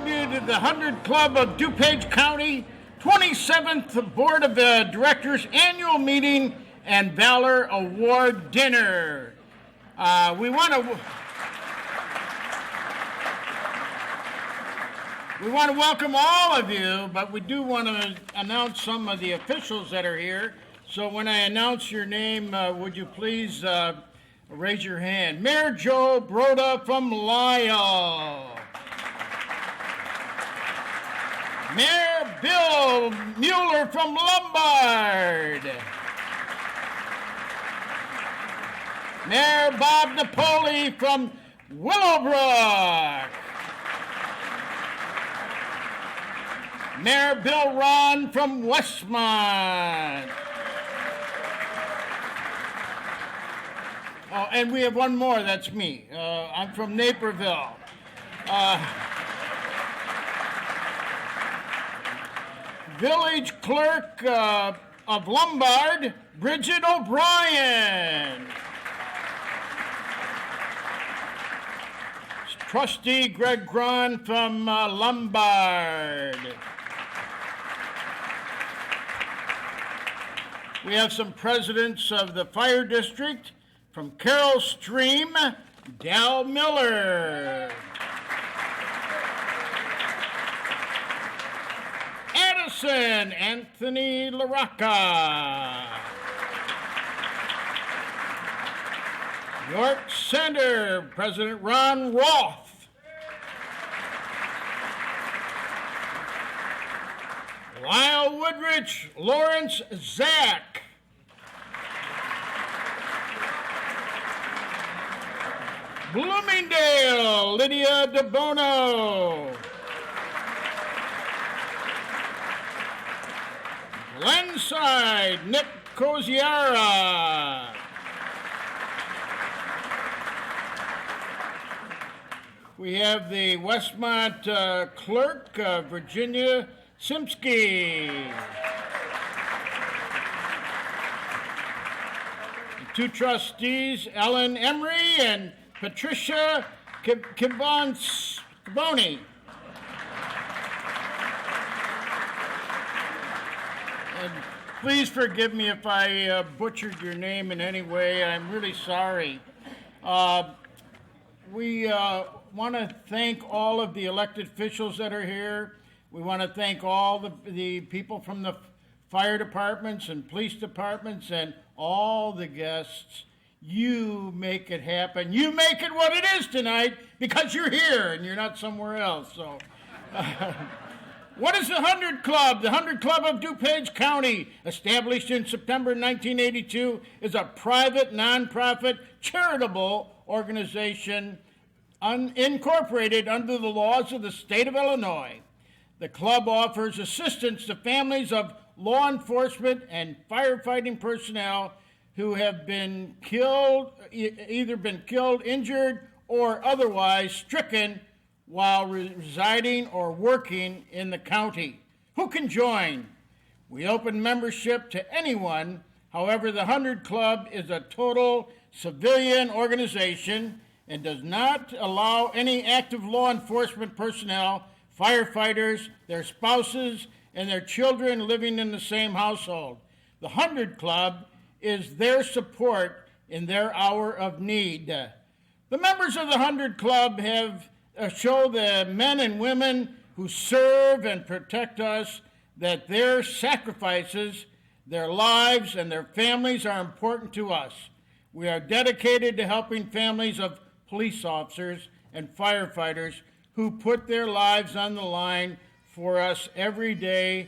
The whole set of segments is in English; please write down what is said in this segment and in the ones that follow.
welcome you to the 100 Club of DuPage County 27th Board of Directors Annual Meeting and Valor Award Dinner. We want to welcome all of you, but we do want to announce some of the officials that are here. So when I announce your name, would you please raise your hand? Mayor Joe Broda from Lyle. Mayor Bill Mueller from Lombard. Mayor Bob Napoli from Willowbrook. Mayor Bill Ron from Westmont. Oh, and we have one more, that's me. I'm from Naperville. Village Clerk of Lombard, Bridget O'Brien. Trustee Greg Grun from Lombard. We have some presidents of the fire district. From Carroll Stream, Dal Miller. Addison, Anthony LaRocca. York Center, President Ron Roth. Lyle Woodrich, Lawrence Zack. Bloomingdale, Lydia DeBono. Glenside, Nick Koziara. We have the Westmont clerk, Virginia Simsky. The two trustees, Ellen Emery and Patricia Kiboni. And please forgive me if I butchered your name in any way. I'm really sorry. We want to thank all of the elected officials that are here. We want to thank all the people from the fire departments and police departments and all the guests. You make it happen. You make it what it is tonight because you're here and you're not somewhere else. So, what is the 100 Club? The 100 Club of DuPage County, established in September 1982, is a private, nonprofit, charitable organization incorporated under the laws of the state of Illinois. The club offers assistance to families of law enforcement and firefighting personnel who have been killed, either been killed, injured, or otherwise stricken while residing or working in the county. Who can join? We open membership to anyone. However, the 100 Club is a total civilian organization and does not allow any active law enforcement personnel, firefighters, their spouses, and their children living in the same household. The 100 Club is their support in their hour of need. The members of the 100 Club have show the men and women who serve and protect us that their sacrifices, their lives, and their families are important to us. We are dedicated to helping families of police officers and firefighters who put their lives on the line for us every day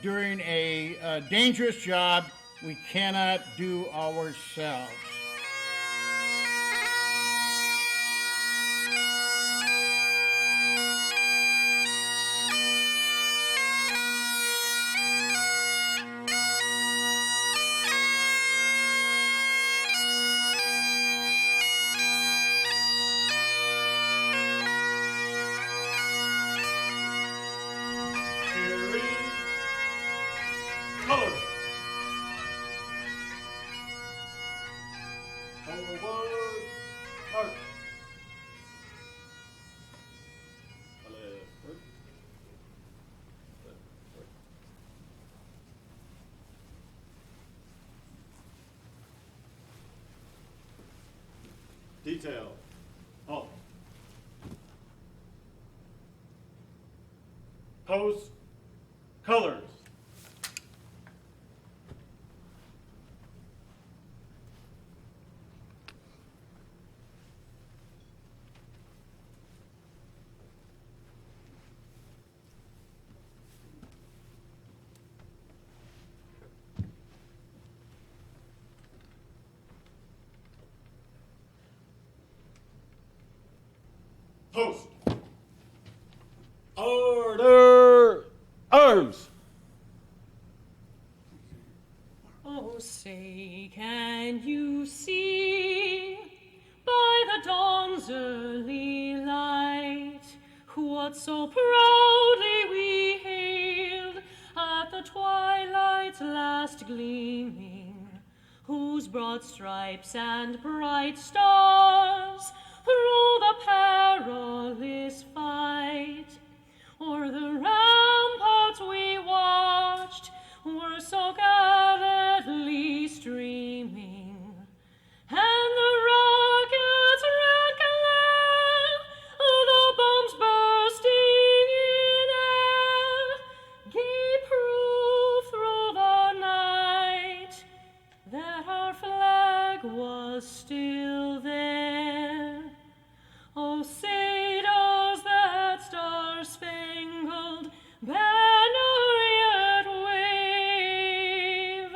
during a dangerous job we cannot do ourselves. Detail. Halt. Pose. Colors. Post. Order. Arms. Oh, say, can you see by the dawn's early light what so proudly we hailed at the twilight's last gleaming, whose broad stripes and bright stars through the perilous fight o'er the ramparts we watched were so gallantly streaming, and the rockets' red glare, the bombs bursting in air, gave proof through the night that our flag was still there. Oh, say does that star-spangled banner yet wave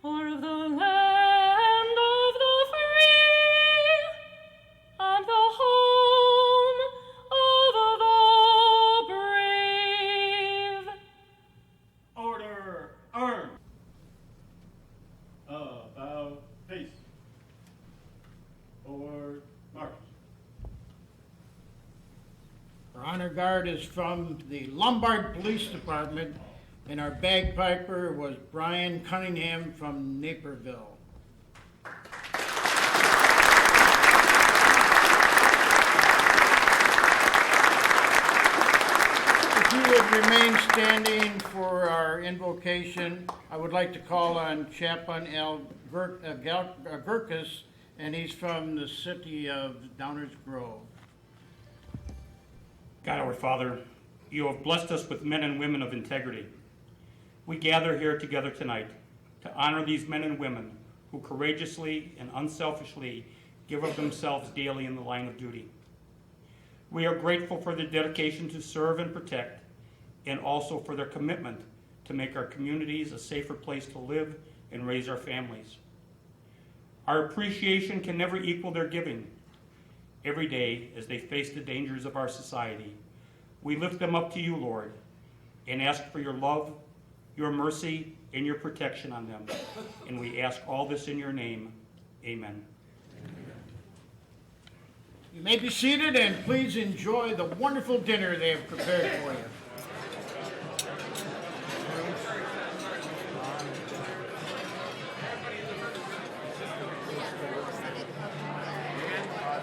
o'er the land of the free and the home of the brave? Order. Arms. About face. Forward. March. Our honor guard is from the Lombard Police Department, and our bagpiper was Brian Cunningham from Naperville. If you would remain standing for our invocation, I would like to call on Chaplain Al Gurkus, and he's from the city of Downers Grove. God, our Father, you have blessed us with men and women of integrity. We gather here together tonight to honor these men and women who courageously and unselfishly give of themselves daily in the line of duty. We are grateful for their dedication to serve and protect, and also for their commitment to make our communities a safer place to live and raise our families. Our appreciation can never equal their giving. Every day, as they face the dangers of our society, we lift them up to you, Lord, and ask for your love, your mercy, and your protection on them. And we ask all this in your name. Amen. You may be seated, and please enjoy the wonderful dinner they have prepared for you.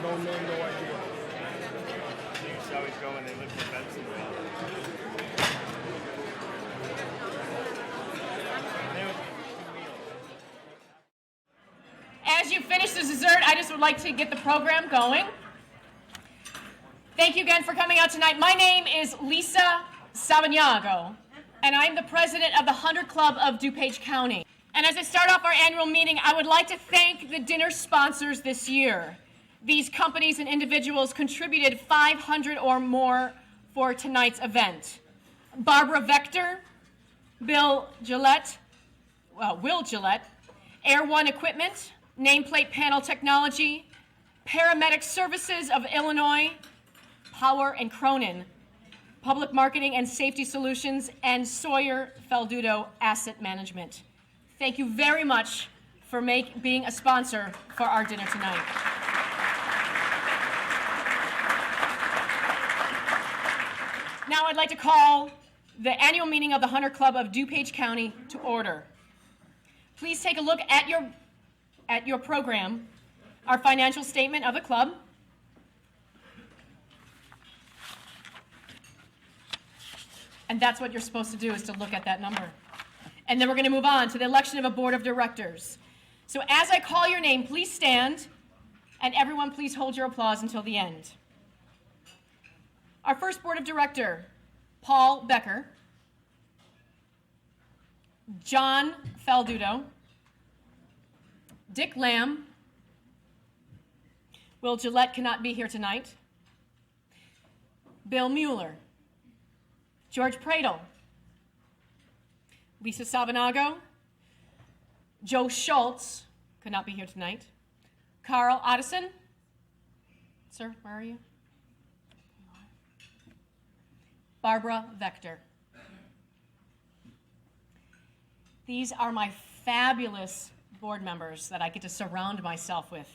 No idea. That's how he's going. They live in Benson. As you finish the dessert, I just would like to get the program going. Thank you again for coming out tonight. My name is Lisa Savagnago, and I'm the president of the Hunter Club of DuPage County. And as I start off our annual meeting, I would like to thank the dinner sponsors this year. These companies and individuals contributed $500 or more for tonight's event. Barbara Vector, Will Gillette, Air One Equipment, Nameplate Panel Technology, Paramedic Services of Illinois, Power and Cronin, Public Marketing and Safety Solutions, and Sawyer Feldudo Asset Management. Thank you very much for being a sponsor for our dinner tonight. Now I'd like to call the annual meeting of the Hunter Club of DuPage County to order. Please take a look at your program, our financial statement of the club, and that's what you're supposed to do, is to look at that number. And then we're going to move on to the election of a board of directors. So as I call your name, please stand And everyone, please hold your applause until the end. Our first board of director, Paul Becker, John Faldudo, Dick Lamb, Will Gillette cannot be here tonight, Bill Mueller, George Pradle, Lisa Sabanago, Joe Schultz could not be here tonight, Carl Otteson. Sir, where are you? Barbara Vector. These are my fabulous board members that I get to surround myself with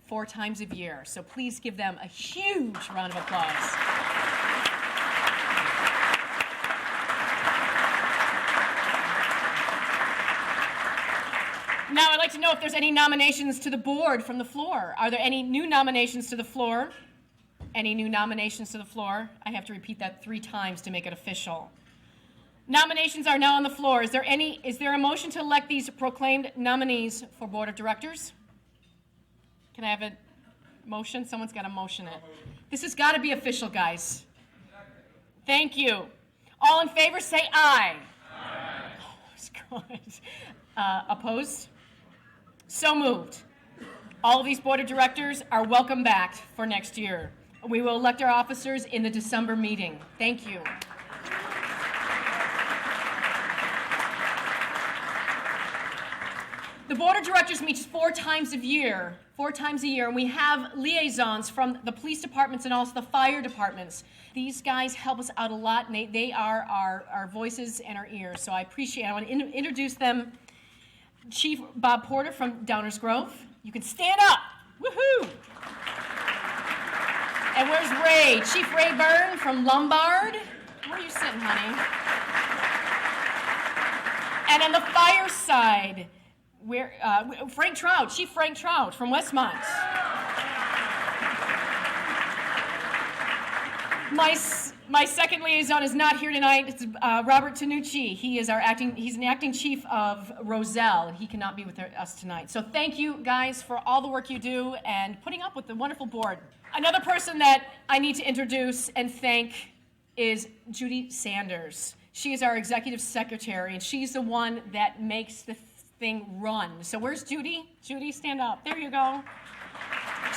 4 times a year. So please give them a huge round of applause. Now I'd like to know if there's any nominations to the board from the floor. Are there any new nominations to the floor? Any new nominations to the floor? I have to repeat that 3 times to make it official. Nominations are now on the floor. Is there a motion to elect these proclaimed nominees for board of directors? Can I have a motion? Someone's got to motion it. This has got to be official, guys. Thank you. All in favor, say aye. Aye. Oh, good. Opposed? So moved. All of these board of directors are welcome back for next year. We will elect our officers in the December meeting. Thank you. The board of directors meets 4 times a year, and we have liaisons from the police departments and also the fire departments. These guys help us out a lot, and they are our voices and our ears, so I appreciate it. I want to introduce them. Chief Bob Porter from Downers Grove. You can stand up. Woohoo! And where's Ray? Chief Ray Byrne from Lombard. Where are you sitting, honey? And on the fire side, Frank Trout, Chief Frank Trout from Westmont. My second liaison is not here tonight. It's Robert Tanucci. He's an acting chief of Roselle, and he cannot be with us tonight. So thank you guys for all the work you do and putting up with the wonderful board. Another person that I need to introduce and thank is Judy Sanders. She is our executive secretary, and she's the one that makes the thing run. So where's Judy? Judy, stand up. There you go.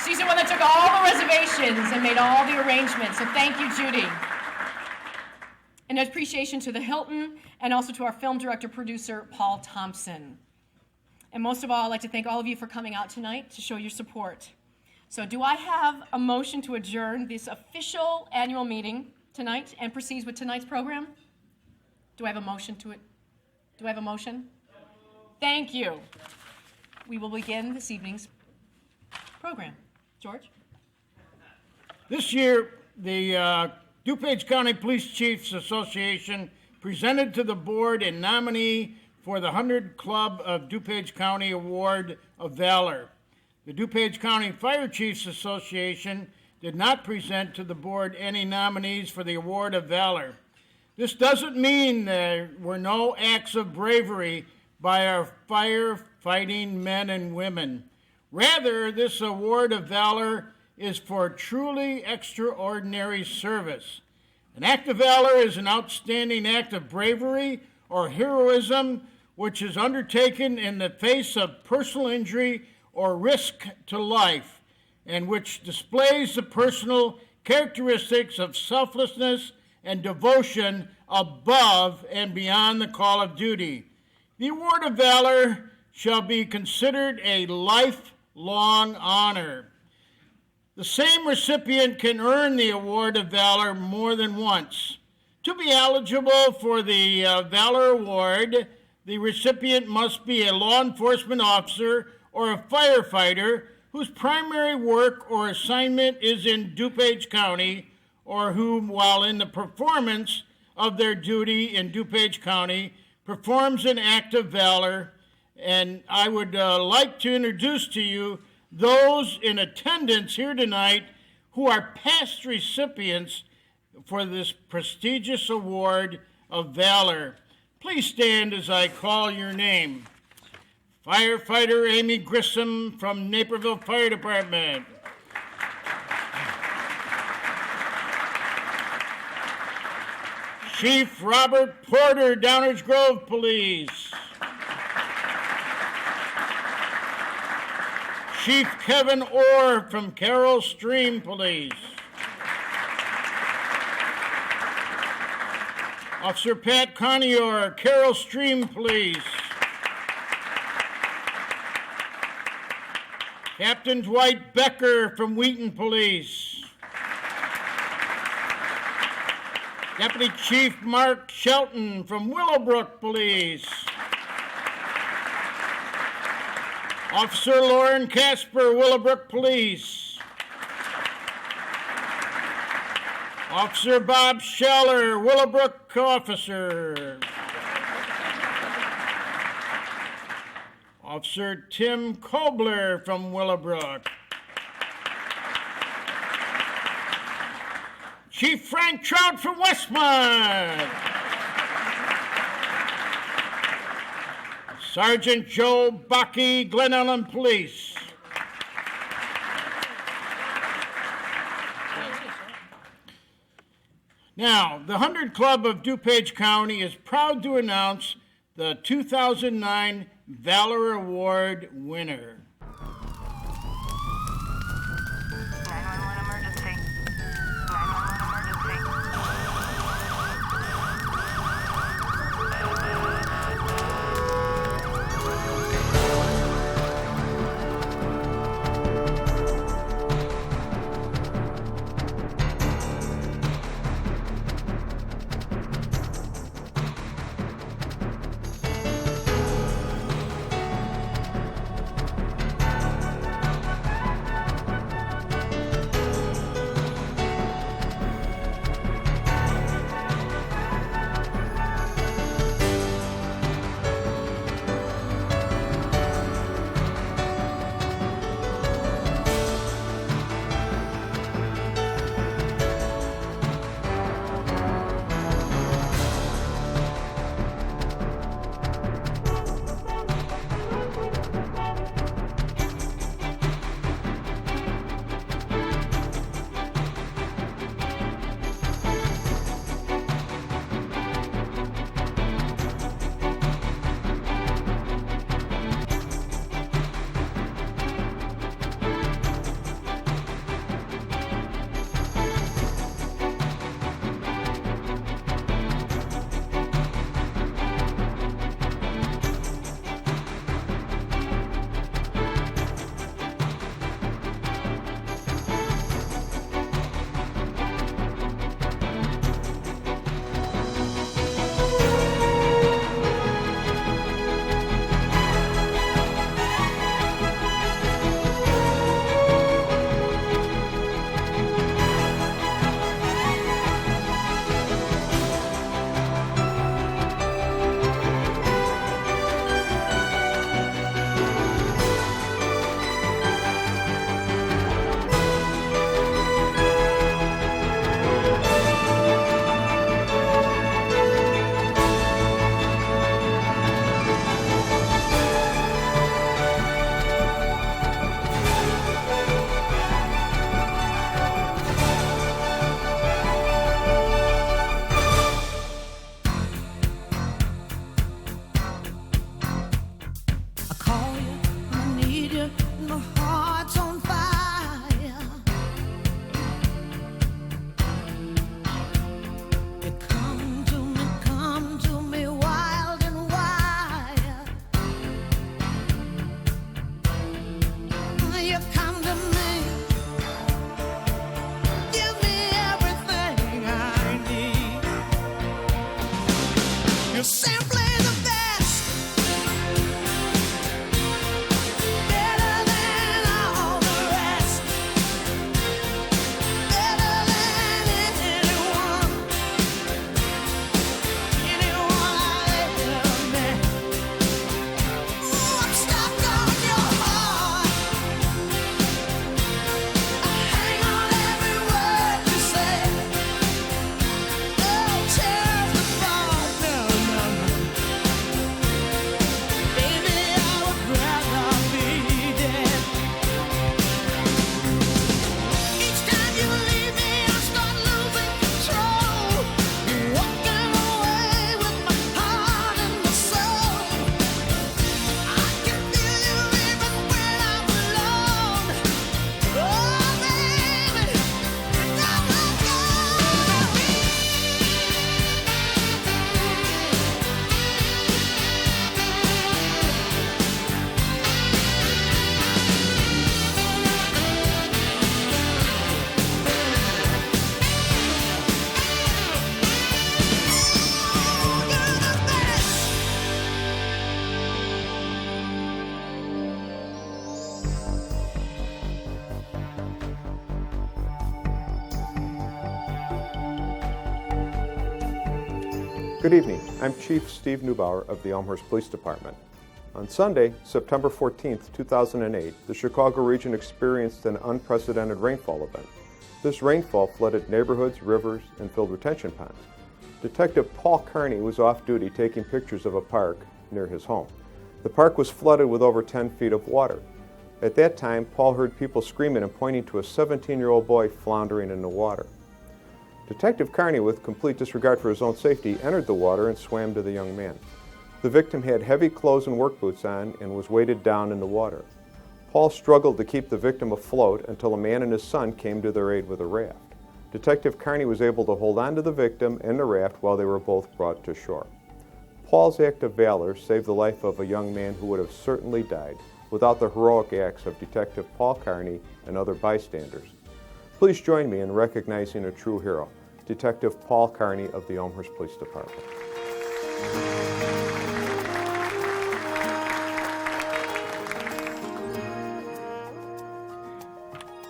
She's the one that took all the reservations and made all the arrangements. So thank you, Judy. And appreciation to the Hilton and also to our film director, producer, Paul Thompson. And most of all, I'd like to thank all of you for coming out tonight to show your support. So do I have a motion to adjourn this official annual meeting tonight and proceed with tonight's program? Do I have a motion to it? Do I have a motion? Thank you. We will begin this evening's program. George? This year, the DuPage County Police Chiefs Association presented to the board a nominee for the 100 Club of DuPage County Award of Valor. The DuPage County Fire Chiefs Association did not present to the board any nominees for the Award of Valor. This doesn't mean there were no acts of bravery by our firefighting men and women. Rather, this Award of Valor is for truly extraordinary service. An act of valor is an outstanding act of bravery or heroism which is undertaken in the face of personal injury or risk to life, and which displays the personal characteristics of selflessness and devotion above and beyond the call of duty. The Award of Valor shall be considered a lifelong honor. The same recipient can earn the Award of Valor more than once. To be eligible for the Valor Award, the recipient must be a law enforcement officer or a firefighter whose primary work or assignment is in DuPage County, or who, while in the performance of their duty in DuPage County, performs an act of valor. And I would like to introduce to you those in attendance here tonight who are past recipients for this prestigious Award of Valor. Please stand as I call your name. Firefighter Amy Grissom from Naperville Fire Department. Chief Robert Porter, Downers Grove Police. Chief Kevin Orr from Carroll Stream Police. Officer Pat Conior, Carroll Stream Police. Captain Dwight Becker from Wheaton Police. Deputy Chief Mark Shelton from Willowbrook Police. Officer Lauren Casper, Willowbrook Police. Officer Bob Scheller, Willowbrook Officer. Officer Tim Kobler from Willowbrook. Chief Frank Trout from Westmont. Sergeant Joe Bucky, Glen Ellen Police. Now, the 100 Club of DuPage County is proud to announce the 2009 Valor Award winner. 911 emergency. 911 emergency. Good evening. I'm Chief Steve Neubauer of the Elmhurst Police Department. On Sunday, September 14th, 2008, the Chicago region experienced an unprecedented rainfall event. This rainfall flooded neighborhoods, rivers, and filled retention ponds. Detective Paul Carney was off duty taking pictures of a park near his home. The park was flooded with over 10 feet of water. At that time, Paul heard people screaming and pointing to a 17-year-old boy floundering in the water. Detective Carney, with complete disregard for his own safety, entered the water and swam to the young man. The victim had heavy clothes and work boots on and was weighted down in the water. Paul struggled to keep the victim afloat until a man and his son came to their aid with a raft. Detective Carney was able to hold on to the victim and the raft while they were both brought to shore. Paul's act of valor saved the life of a young man who would have certainly died without the heroic acts of Detective Paul Carney and other bystanders. Please join me in recognizing a true hero, Detective Paul Carney of the Elmhurst Police Department.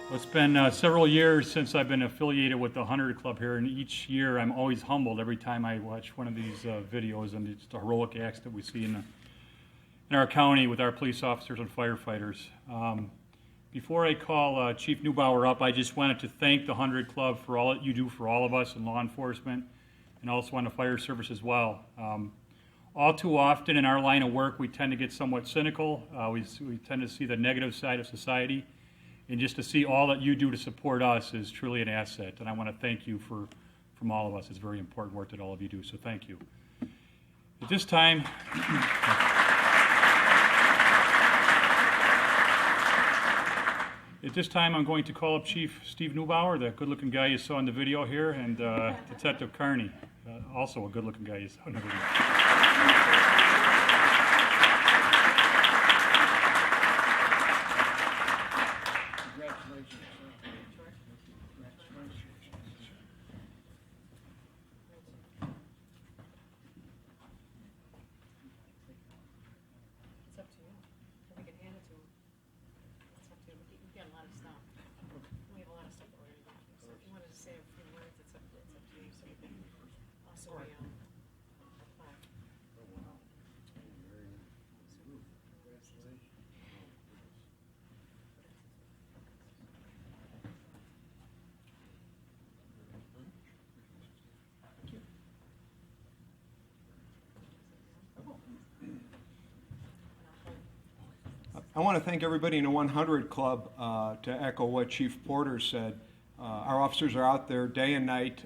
Well, it's been several years since I've been affiliated with the 100 Club here, and each year I'm always humbled every time I watch one of these videos and it's the heroic acts that we see in our county with our police officers and firefighters. Before I call Chief Neubauer up, I just wanted to thank the 100 Club for all that you do for all of us in law enforcement and also on the fire service as well. All too often in our line of work, we tend to get somewhat cynical. We tend to see the negative side of society. And just to see all that you do to support us is truly an asset. And I want to thank you from all of us. It's very important work that all of you do, so thank you. At this time, I'm going to call up Chief Steve Neubauer, the good-looking guy you saw in the video here, and Detective Carney, also a good-looking guy you saw in the video. It's up to you. We can hand it to him. It's up to you. We've got a lot of stuff. We have a lot of stuff already. So if you wanted to say a few words, it's up to you. So you can also weigh on the plaque. I want to thank everybody in the 100 Club to echo what Chief Porter said. Our officers are out there day and night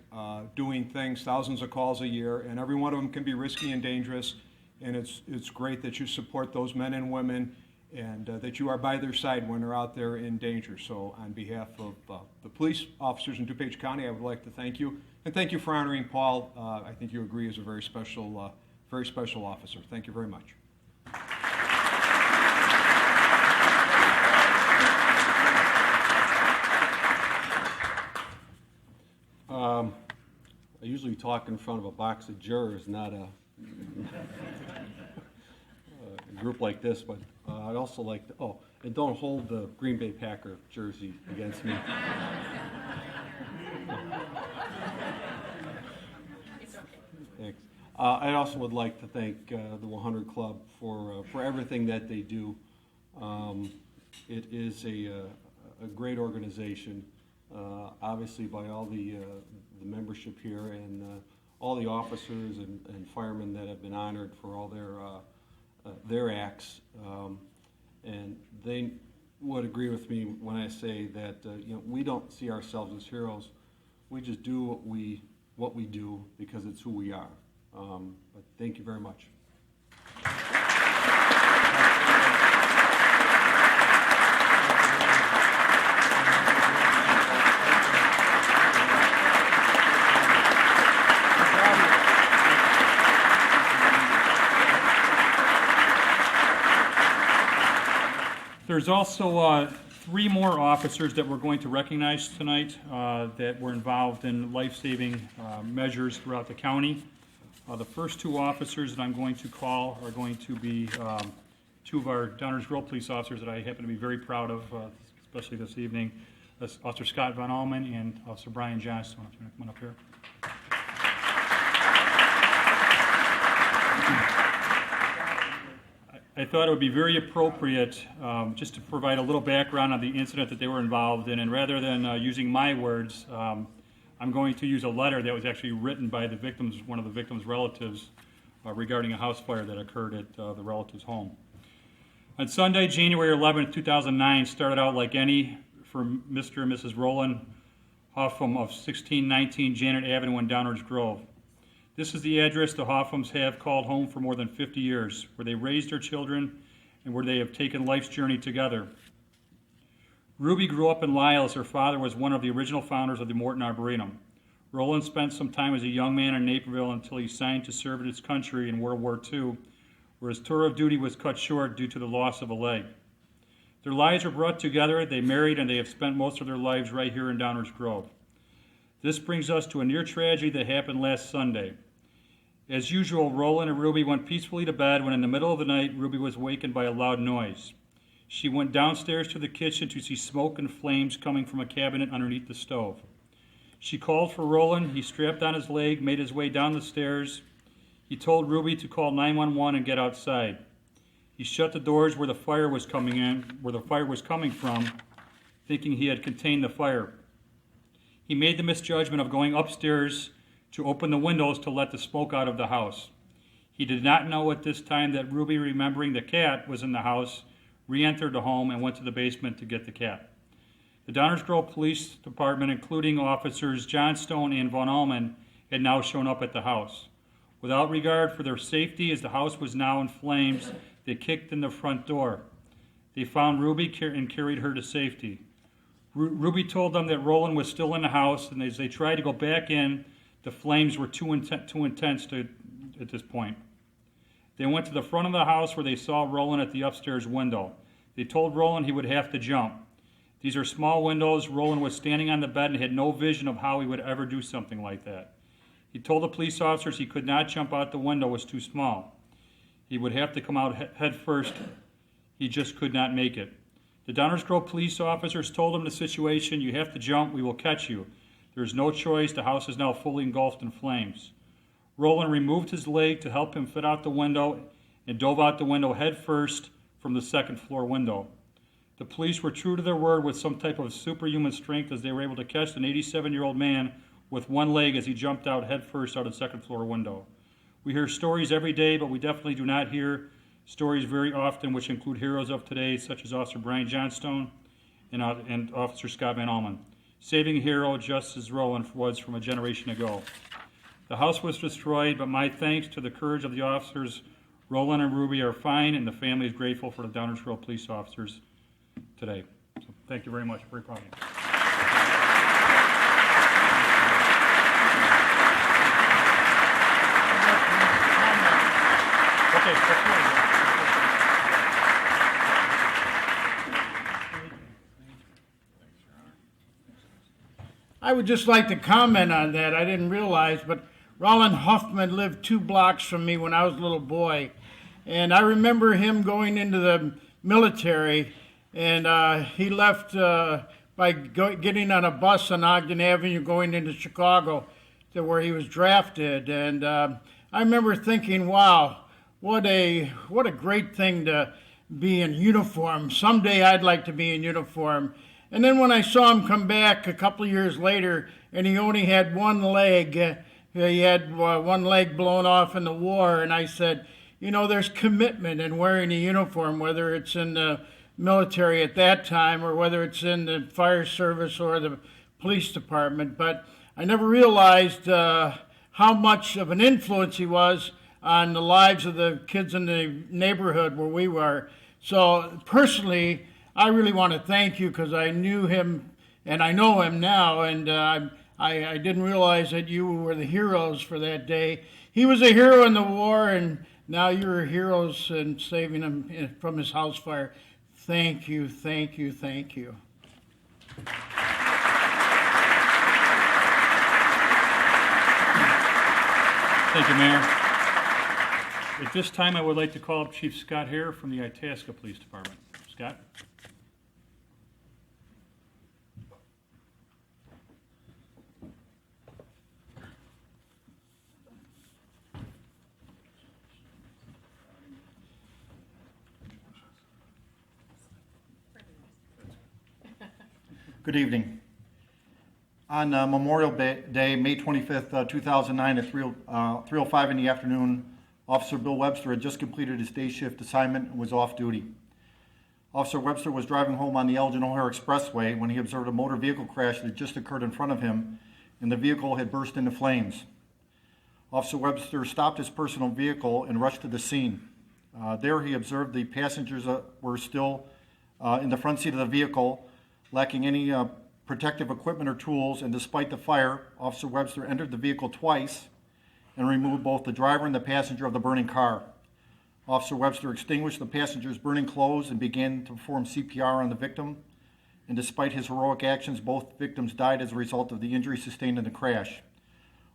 doing things, thousands of calls a year, and every one of them can be risky and dangerous, and it's great that you support those men and women and that you are by their side when they're out there in danger. So on behalf of the police officers in DuPage County, I would like to thank you, and thank you for honoring Paul. I think you agree is a very special officer. Thank you very much. I usually talk in front of a box of jurors, not a group like this, but I'd also like to, and don't hold the Green Bay Packer jersey against me. Thanks. I also would like to thank the 100 Club for everything that they do. It is a great organization, obviously by all the membership here and all the officers and firemen that have been honored for all their acts. And they would agree with me when I say that we don't see ourselves as heroes. We just do what we do because it's who we are. But thank you very much. There's also 3 more officers that we're going to recognize tonight that were involved in life-saving measures throughout the county. The first 2 officers that I'm going to call are going to be 2 of our Downers Grove police officers that I happen to be very proud of, especially this evening. That's Officer Scott Von Allman and Officer Brian Johnson. Come on up here. I thought it would be very appropriate just to provide a little background on the incident that they were involved in, and rather than using my words, I'm going to use a letter that was actually written by the victims, one of the victims' relatives, regarding a house fire that occurred at the relative's home. On Sunday, January 11, 2009, started out like any for Mr. and Mrs. Roland Hoffman of 1619 Janet Avenue in Downers Grove. This is the address the Hoffmans have called home for more than 50 years, where they raised their children and where they have taken life's journey together. Ruby grew up in Lisle as her father was one of the original founders of the Morton Arboretum. Roland spent some time as a young man in Naperville until he signed to serve in his country in World War II, where his tour of duty was cut short due to the loss of a leg. Their lives were brought together, they married, and they have spent most of their lives right here in Downers Grove. This brings us to a near tragedy that happened last Sunday. As usual, Roland and Ruby went peacefully to bed when in the middle of the night, Ruby was awakened by a loud noise. She went downstairs to the kitchen to see smoke and flames coming from a cabinet underneath the stove. She called for Roland. He strapped on his leg, made his way down the stairs. He told Ruby to call 911 and get outside. He shut the doors where the fire was coming from, thinking he had contained the fire. He made the misjudgment of going upstairs to open the windows to let the smoke out of the house. He did not know at this time that Ruby, remembering the cat was in the house, re-entered the home and went to the basement to get the cat. The Downers Grove Police Department, including officers John Stone and Von Allman, had now shown up at the house. Without regard for their safety, as the house was now in flames, they kicked in the front door. They found Ruby and carried her to safety. Ruby told them that Roland was still in the house, and as they tried to go back in, the flames were too intense at this point. They went to the front of the house where they saw Roland at the upstairs window. They told Roland he would have to jump. These are small windows. Roland was standing on the bed and had no vision of how he would ever do something like that. He told the police officers he could not jump out the window, it was too small. He would have to come out head first. He just could not make it. The Downers Grove police officers told him the situation, you have to jump, we will catch you. There is no choice, the house is now fully engulfed in flames. Roland removed his leg to help him fit out the window and dove out the window head first from the second floor window. The police were true to their word with some type of superhuman strength as they were able to catch an 87-year-old man with one leg as he jumped out head first out of the second floor window. We hear stories every day, but we definitely do not hear stories very often which include heroes of today such as Officer Brian Johnstone and Officer Scott Van Allman. Saving a hero just as Roland was from a generation ago. The house was destroyed, but my thanks to the courage of the officers, Roland and Ruby are fine, and the family is grateful for the Downers Grove police officers today. So thank you very much. Very proud of you. Okay, that's good. I would just like to comment on that. I didn't realize, but Roland Hoffman lived 2 blocks from me when I was a little boy. And I remember him going into the military, and he left by getting on a bus on Ogden Avenue going into Chicago to where he was drafted. And I remember thinking, wow, what a great thing to be in uniform. Someday I'd like to be in uniform. And then when I saw him come back a couple of years later, and he only had one leg, he had one leg blown off in the war, and I said, you know, there's commitment in wearing a uniform, whether it's in the military at that time or whether it's in the fire service or the police department. But I never realized how much of an influence he was on the lives of the kids in the neighborhood where we were. So personally, I really want to thank you because I knew him and I know him now, and I didn't realize that you were the heroes for that day. He was a hero in the war, and now you're heroes in saving him from his house fire. Thank you, thank you, thank you. Thank you, Mayor. At this time, I would like to call up Chief Scott Hare from the Itasca Police Department. Scott? Good evening. On Memorial Day, May 25th, 2009, at 3:05 in the afternoon, Officer Bill Webster had just completed his day shift assignment and was off duty. Officer Webster was driving home on the Elgin O'Hare Expressway when he observed a motor vehicle crash that had just occurred in front of him, and the vehicle had burst into flames. Officer Webster stopped his personal vehicle and rushed to the scene. There he observed the passengers were still in the front seat of the vehicle, lacking any protective equipment or tools, and despite the fire, Officer Webster entered the vehicle twice and removed both the driver and the passenger of the burning car. Officer Webster extinguished the passenger's burning clothes and began to perform CPR on the victim, and despite his heroic actions, both victims died as a result of the injuries sustained in the crash.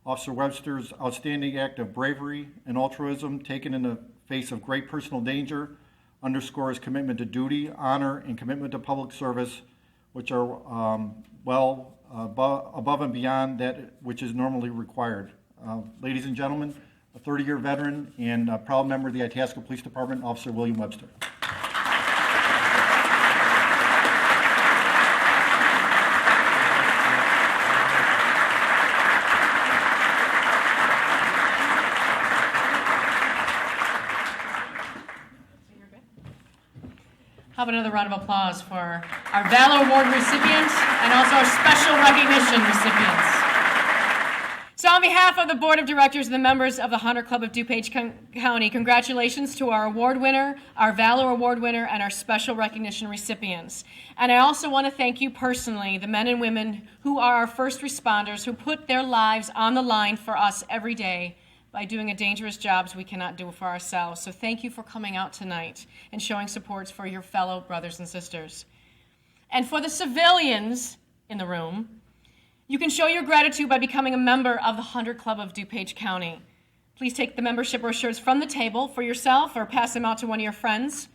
Officer Webster's outstanding act of bravery and altruism, taken in the face of great personal danger, underscore his commitment to duty, honor, and commitment to public service, which are above and beyond that which is normally required. Ladies and gentlemen, a 30-year veteran and a proud member of the Itasca Police Department, Officer William Webster. How about another round of applause for our Valor Award recipients and also our special recognition recipients. So on behalf of the Board of Directors and the members of the Hunter Club of DuPage County, congratulations to our award winner, our Valor Award winner, and our special recognition recipients. And I also want to thank you personally, the men and women who are our first responders, who put their lives on the line for us every day by doing a dangerous jobs we cannot do for ourselves. So thank you for coming out tonight and showing support for your fellow brothers and sisters. And for the civilians in the room, you can show your gratitude by becoming a member of the Hunter Club of DuPage County. Please take the membership brochures from the table for yourself or pass them out to one of your friends.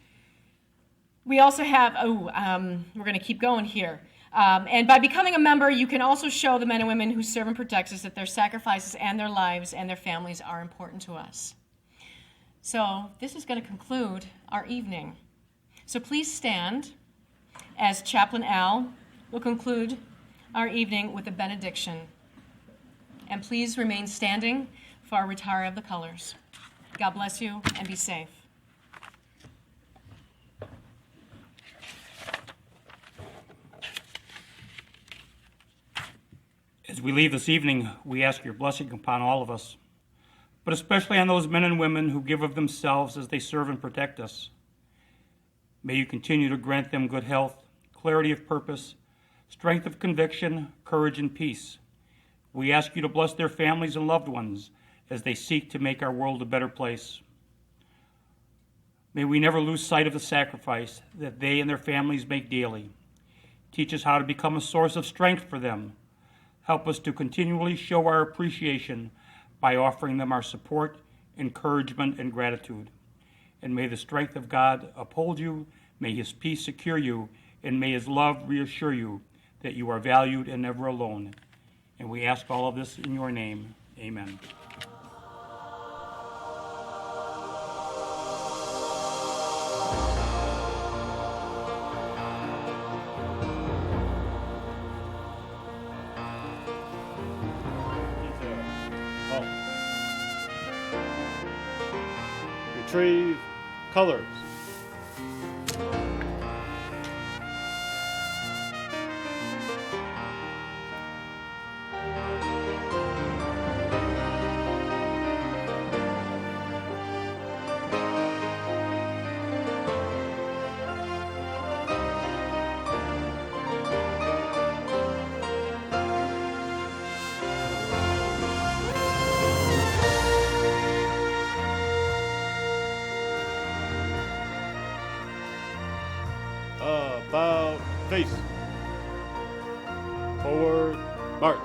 We also have, we're going to keep going here. And by becoming a member, you can also show the men and women who serve and protect us that their sacrifices and their lives and their families are important to us. So this is going to conclude our evening. So please stand as Chaplain Al will conclude our evening with a benediction. And please remain standing for our retire of the colors. God bless you and be safe. As we leave this evening, we ask your blessing upon all of us, but especially on those men and women who give of themselves as they serve and protect us. May you continue to grant them good health, clarity of purpose, strength of conviction, courage, and peace. We ask you to bless their families and loved ones as they seek to make our world a better place. May we never lose sight of the sacrifice that they and their families make daily. Teach us how to become a source of strength for them. Help us to continually show our appreciation by offering them our support, encouragement, and gratitude. And may the strength of God uphold you, may his peace secure you, and may his love reassure you that you are valued and never alone. And we ask all of this in your name. Amen. Retrieve colors. About face. Forward, march.